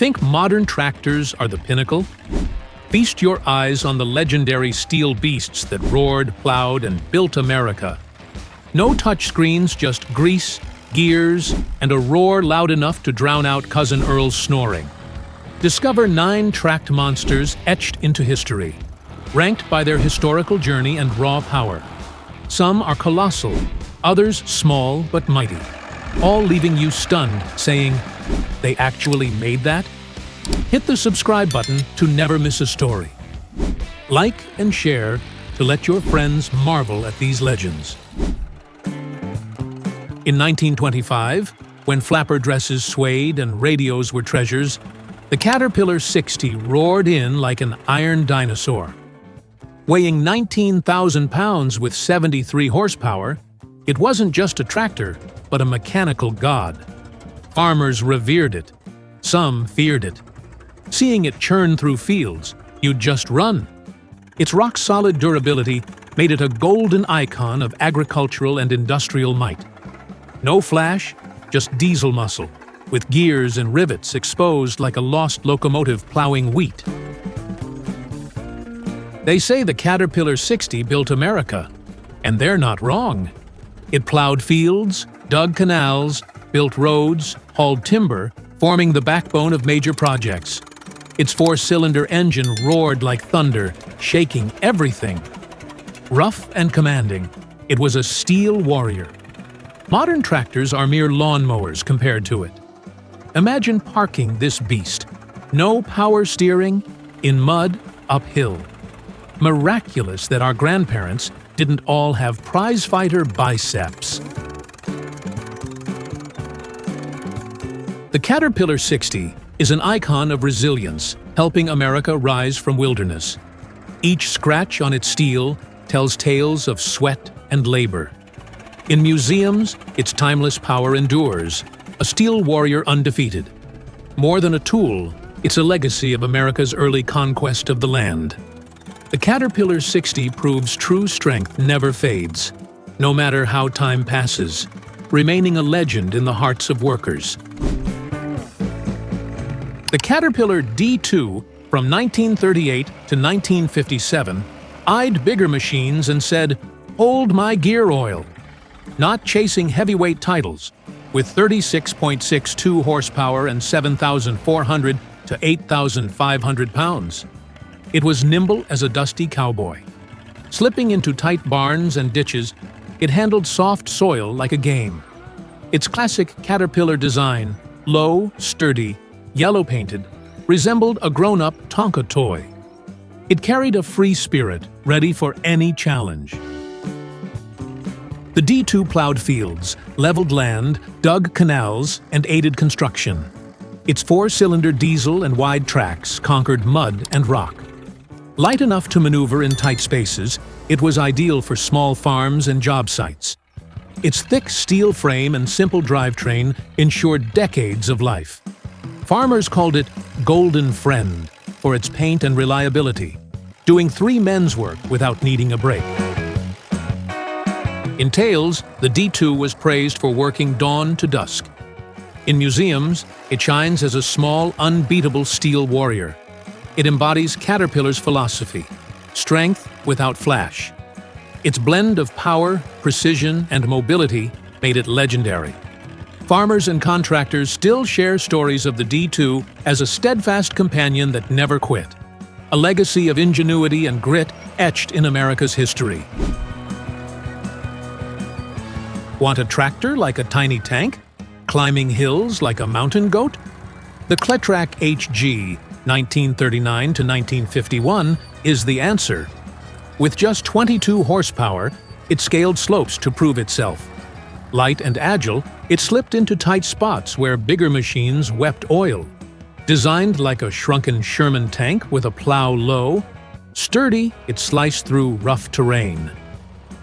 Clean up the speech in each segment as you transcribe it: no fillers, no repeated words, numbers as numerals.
Think modern tractors are the pinnacle? Feast your eyes on the legendary steel beasts that roared, plowed, and built America. No touchscreens, just grease, gears, and a roar loud enough to drown out Cousin Earl's snoring. Discover 9 tracked monsters etched into history, ranked by their historical journey and raw power. Some are colossal, others small but mighty, all leaving you stunned, saying, "They actually made that?" Hit the subscribe button to never miss a story. Like and share to let your friends marvel at these legends. In 1925, when flapper dresses swayed and radios were treasures, the Caterpillar 60 roared in like an iron dinosaur. Weighing 19,000 pounds with 73 horsepower, it wasn't just a tractor, but a mechanical god. Farmers revered it. Some feared it. Seeing it churn through fields, you'd just run. Its rock-solid durability made it a golden icon of agricultural and industrial might. No flash, just diesel muscle, with gears and rivets exposed like a lost locomotive plowing wheat. They say the Caterpillar 60 built America, and they're not wrong. It plowed fields, dug canals, built roads, hauled timber, forming the backbone of major projects. Its 4-cylinder engine roared like thunder, shaking everything. Rough and commanding, it was a steel warrior. Modern tractors are mere lawnmowers compared to it. Imagine parking this beast. No power steering, in mud, uphill. Miraculous that our grandparents didn't all have prizefighter biceps. The Caterpillar 60 is an icon of resilience, helping America rise from wilderness. Each scratch on its steel tells tales of sweat and labor. In museums, its timeless power endures, a steel warrior undefeated. More than a tool, it's a legacy of America's early conquest of the land. The Caterpillar 60 proves true strength never fades, no matter how time passes, remaining a legend in the hearts of workers. The Caterpillar D2 from 1938 to 1957 eyed bigger machines and said, "Hold my gear oil," not chasing heavyweight titles. With 36.62 horsepower and 7,400 to 8,500 pounds. It was nimble as a dusty cowboy. Slipping into tight barns and ditches, it handled soft soil like a game. Its classic Caterpillar design, low, sturdy, yellow-painted, resembled a grown-up Tonka toy. It carried a free spirit, ready for any challenge. The D2 plowed fields, leveled land, dug canals, and aided construction. Its 4-cylinder diesel and wide tracks conquered mud and rock. Light enough to maneuver in tight spaces, it was ideal for small farms and job sites. Its thick steel frame and simple drivetrain ensured decades of life. Farmers called it Golden Friend for its paint and reliability, doing 3 men's work without needing a break. In tales, the D2 was praised for working dawn to dusk. In museums, it shines as a small, unbeatable steel warrior. It embodies Caterpillar's philosophy, strength without flash. Its blend of power, precision, and mobility made it legendary. Farmers and contractors still share stories of the D2 as a steadfast companion that never quit. A legacy of ingenuity and grit etched in America's history. Want a tractor like a tiny tank? Climbing hills like a mountain goat? The Cletrac HG 1939 to 1951 is the answer. With just 22 horsepower, it scaled slopes to prove itself. Light and agile, it slipped into tight spots where bigger machines wept oil. Designed like a shrunken Sherman tank with a plow low, sturdy, it sliced through rough terrain.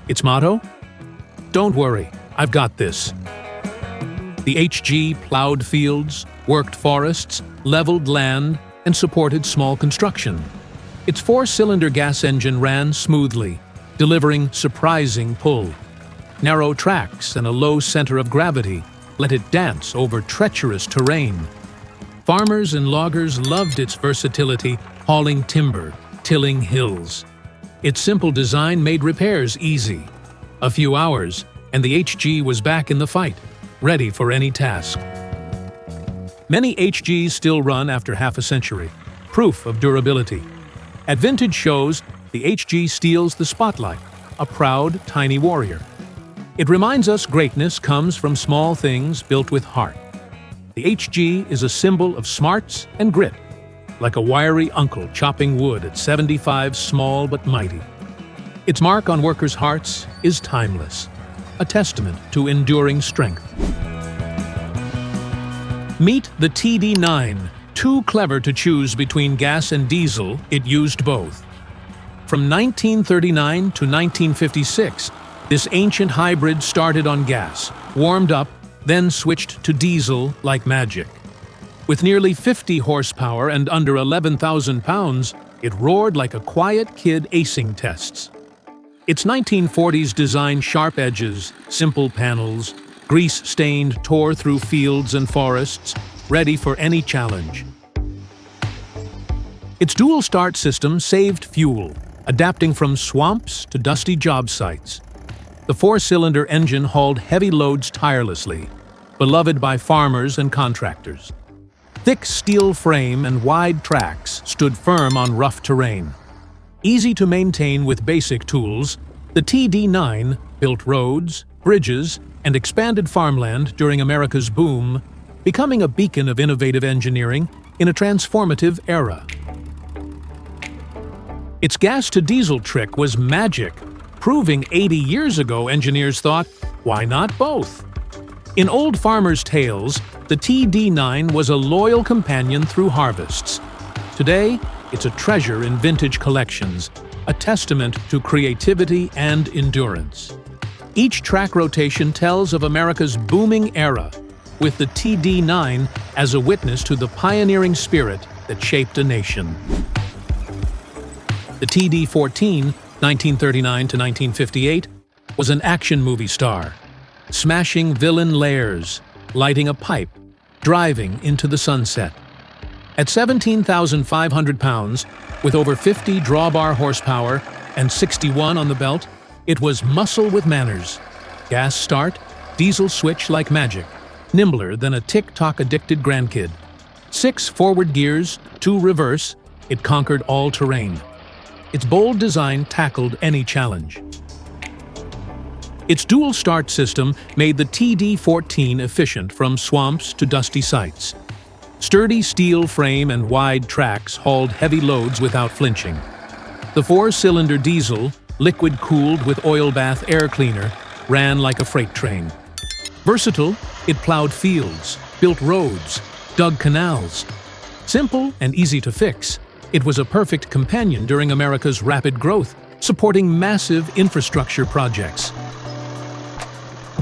Its motto? "Don't worry, I've got this." The HG plowed fields, worked forests, leveled land, and supported small construction. Its 4-cylinder gas engine ran smoothly, delivering surprising pull. Narrow tracks and a low center of gravity let it dance over treacherous terrain. Farmers and loggers loved its versatility, hauling timber, tilling hills. Its simple design made repairs easy. A few hours, and the HG was back in the fight, ready for any task. Many HGs still run after half a century, proof of durability. At vintage shows, the HG steals the spotlight, a proud, tiny warrior. It reminds us greatness comes from small things built with heart. The HG is a symbol of smarts and grit, like a wiry uncle chopping wood at 75, small but mighty. Its mark on workers' hearts is timeless, a testament to enduring strength. Meet the TD9. Too clever to choose between gas and diesel, it used both. From 1939 to 1956, this ancient hybrid started on gas, warmed up, then switched to diesel like magic. With nearly 50 horsepower and under 11,000 pounds, it roared like a quiet kid acing tests. Its 1940s design sharp edges, simple panels, grease-stained tore through fields and forests, ready for any challenge. Its dual start system saved fuel, adapting from swamps to dusty job sites. The four-cylinder engine hauled heavy loads tirelessly, beloved by farmers and contractors. Thick steel frame and wide tracks stood firm on rough terrain. Easy to maintain with basic tools, the TD9 built roads, bridges, and expanded farmland during America's boom, becoming a beacon of innovative engineering in a transformative era. Its gas-to-diesel trick was magic, proving 80 years ago engineers thought, why not both? In old farmers' tales, the TD9 was a loyal companion through harvests. Today, it's a treasure in vintage collections, a testament to creativity and endurance. Each track rotation tells of America's booming era, with the TD9 as a witness to the pioneering spirit that shaped a nation. The TD-14, 1939 to 1958, was an action movie star, smashing villain lairs, lighting a pipe, driving into the sunset. At 17,500 pounds, with over 50 drawbar horsepower and 61 on the belt, it was muscle with manners. Gas start, diesel switch like magic, nimbler than a tick-tock-addicted grandkid. 6 forward gears, 2 reverse, it conquered all terrain. Its bold design tackled any challenge. Its dual start system made the TD-14 efficient from swamps to dusty sites. Sturdy steel frame and wide tracks hauled heavy loads without flinching. The 4-cylinder diesel, liquid-cooled with oil bath air cleaner, ran like a freight train. Versatile, it plowed fields, built roads, dug canals. Simple and easy to fix, it was a perfect companion during America's rapid growth, supporting massive infrastructure projects.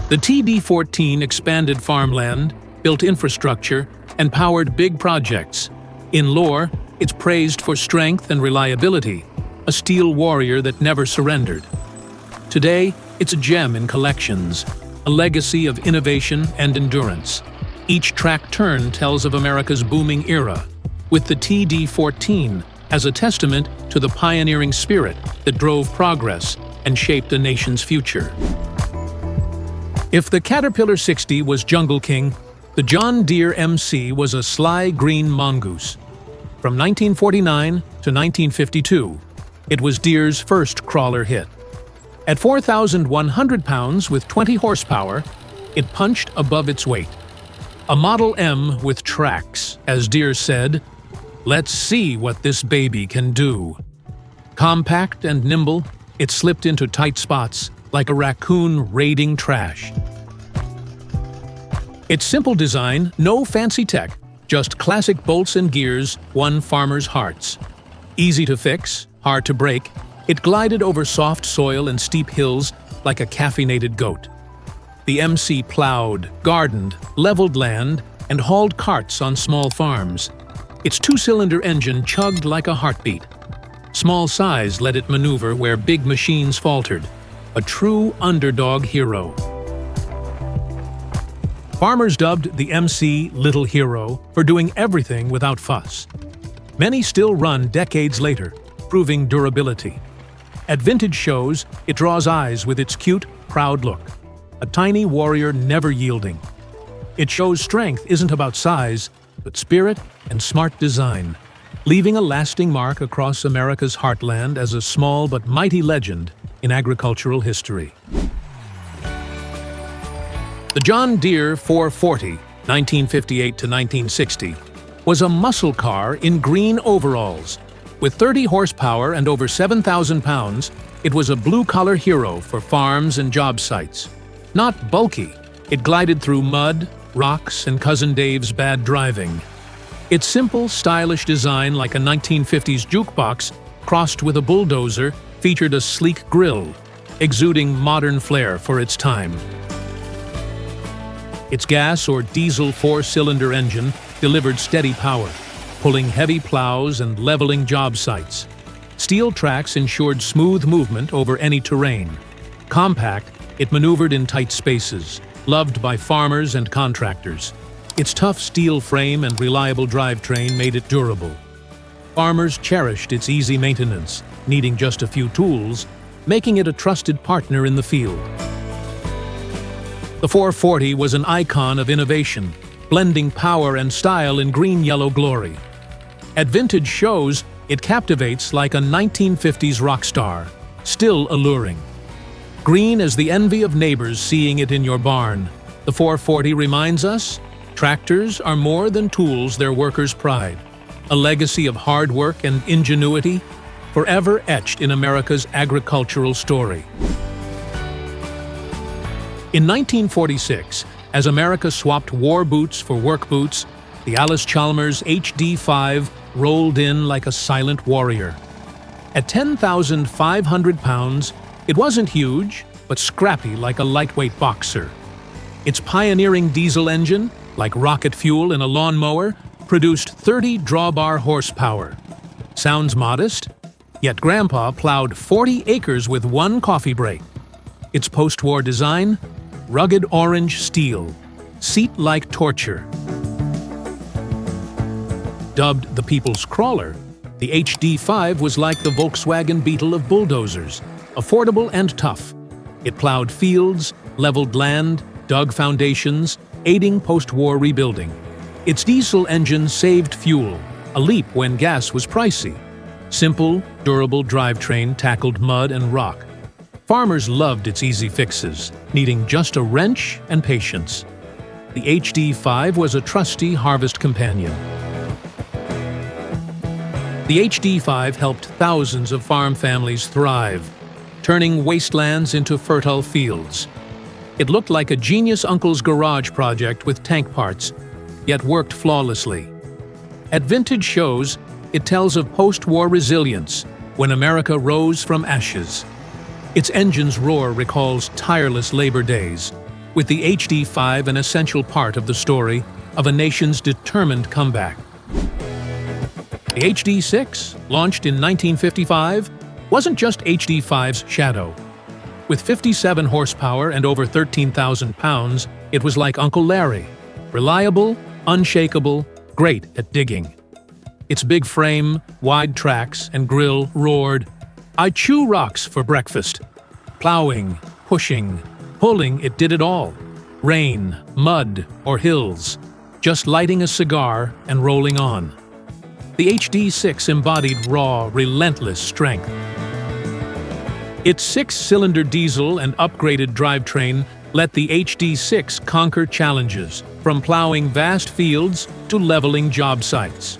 The TD-14 expanded farmland, built infrastructure, and powered big projects. In lore, it's praised for strength and reliability, a steel warrior that never surrendered. Today, it's a gem in collections, a legacy of innovation and endurance. Each track turn tells of America's booming era, with the TD-14 as a testament to the pioneering spirit that drove progress and shaped a nation's future. If the Caterpillar 60 was Jungle King, the John Deere MC was a sly green mongoose. From 1949 to 1952, it was Deere's first crawler hit. At 4,100 pounds with 20 horsepower, it punched above its weight. A Model M with tracks, as Deere said, "Let's see what this baby can do." Compact and nimble, it slipped into tight spots like a raccoon raiding trash. Its simple design, no fancy tech, just classic bolts and gears won farmers' hearts. Easy to fix, hard to break, it glided over soft soil and steep hills like a caffeinated goat. The MC plowed, gardened, leveled land, and hauled carts on small farms. Its 2-cylinder engine chugged like a heartbeat. Small size let it maneuver where big machines faltered. A true underdog hero. Farmers dubbed the MC Little Hero for doing everything without fuss. Many still run decades later, proving durability. At vintage shows, it draws eyes with its cute, proud look. A tiny warrior never yielding. It shows strength isn't about size, but spirit and smart design, leaving a lasting mark across America's heartland as a small but mighty legend in agricultural history. The John Deere 440, 1958 to 1960, was a muscle car in green overalls. With 30 horsepower and over 7,000 pounds, it was a blue-collar hero for farms and job sites. Not bulky, it glided through mud, rocks, and Cousin Dave's bad driving. Its simple, stylish design, like a 1950s jukebox, crossed with a bulldozer, featured a sleek grille, exuding modern flair for its time. Its gas or diesel four-cylinder engine delivered steady power, pulling heavy plows and leveling job sites. Steel tracks ensured smooth movement over any terrain. Compact, it maneuvered in tight spaces, loved by farmers and contractors. Its tough steel frame and reliable drivetrain made it durable. Farmers cherished its easy maintenance, needing just a few tools, making it a trusted partner in the field. The 440 was an icon of innovation, blending power and style in green-yellow glory. At vintage shows, it captivates like a 1950s rock star, still alluring. Green as the envy of neighbors seeing it in your barn, the 440 reminds us, tractors are more than tools their workers' pride, a legacy of hard work and ingenuity, forever etched in America's agricultural story. In 1946, as America swapped war boots for work boots, the Allis-Chalmers HD5 rolled in like a silent warrior. At 10,500 pounds, it wasn't huge, but scrappy like a lightweight boxer. Its pioneering diesel engine, like rocket fuel in a lawnmower, produced 30 drawbar horsepower. Sounds modest? Yet Grandpa plowed 40 acres with one coffee break. Its post-war design? Rugged orange steel, seat-like torture. Dubbed the People's Crawler, the HD5 was like the Volkswagen Beetle of bulldozers, affordable and tough. It plowed fields, leveled land, dug foundations, aiding post-war rebuilding. Its diesel engine saved fuel, a leap when gas was pricey. Simple, durable drivetrain tackled mud and rock. Farmers loved its easy fixes, needing just a wrench and patience. The HD5 was a trusty harvest companion. The HD5 helped thousands of farm families thrive, turning wastelands into fertile fields. It looked like a genius uncle's garage project with tank parts, yet worked flawlessly. At vintage shows, it tells of post-war resilience when America rose from ashes. Its engine's roar recalls tireless labor days, with the HD5 an essential part of the story of a nation's determined comeback. The HD6, launched in 1955, wasn't just HD5's shadow. With 57 horsepower and over 13,000 pounds, it was like Uncle Larry, reliable, unshakable, great at digging. Its big frame, wide tracks, and grille roared, "I chew rocks for breakfast." Plowing, pushing, pulling, it did it all. Rain, mud, or hills, just lighting a cigar and rolling on. The HD6 embodied raw, relentless strength. Its six-cylinder diesel and upgraded drivetrain let the HD6 conquer challenges, from plowing vast fields to leveling job sites.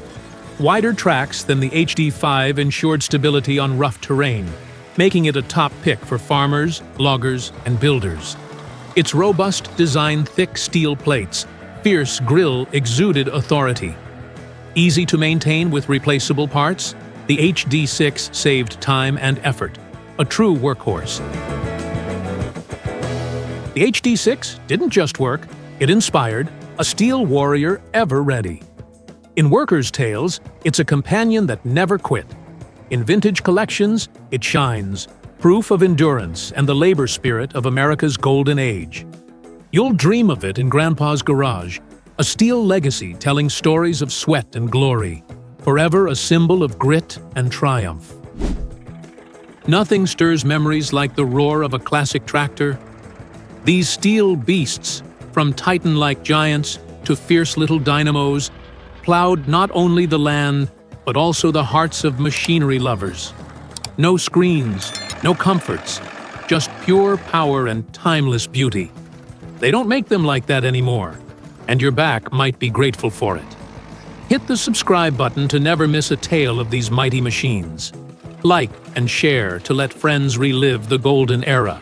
Wider tracks than the HD5 ensured stability on rough terrain, making it a top pick for farmers, loggers, and builders. Its robust design, thick steel plates, fierce grille exuded authority. Easy to maintain with replaceable parts, the HD6 saved time and effort, a true workhorse. The HD6 didn't just work, it inspired, a steel warrior ever ready. In workers' tales, it's a companion that never quit. In vintage collections, it shines, proof of endurance and the labor spirit of America's golden age. You'll dream of it in Grandpa's garage, a steel legacy telling stories of sweat and glory, forever a symbol of grit and triumph. Nothing stirs memories like the roar of a classic tractor. These steel beasts, from titan-like giants to fierce little dynamos, plowed not only the land, but also the hearts of machinery lovers. No screens, no comforts, just pure power and timeless beauty. They don't make them like that anymore, and your back might be grateful for it. Hit the subscribe button to never miss a tale of these mighty machines. Like and share to let friends relive the golden era.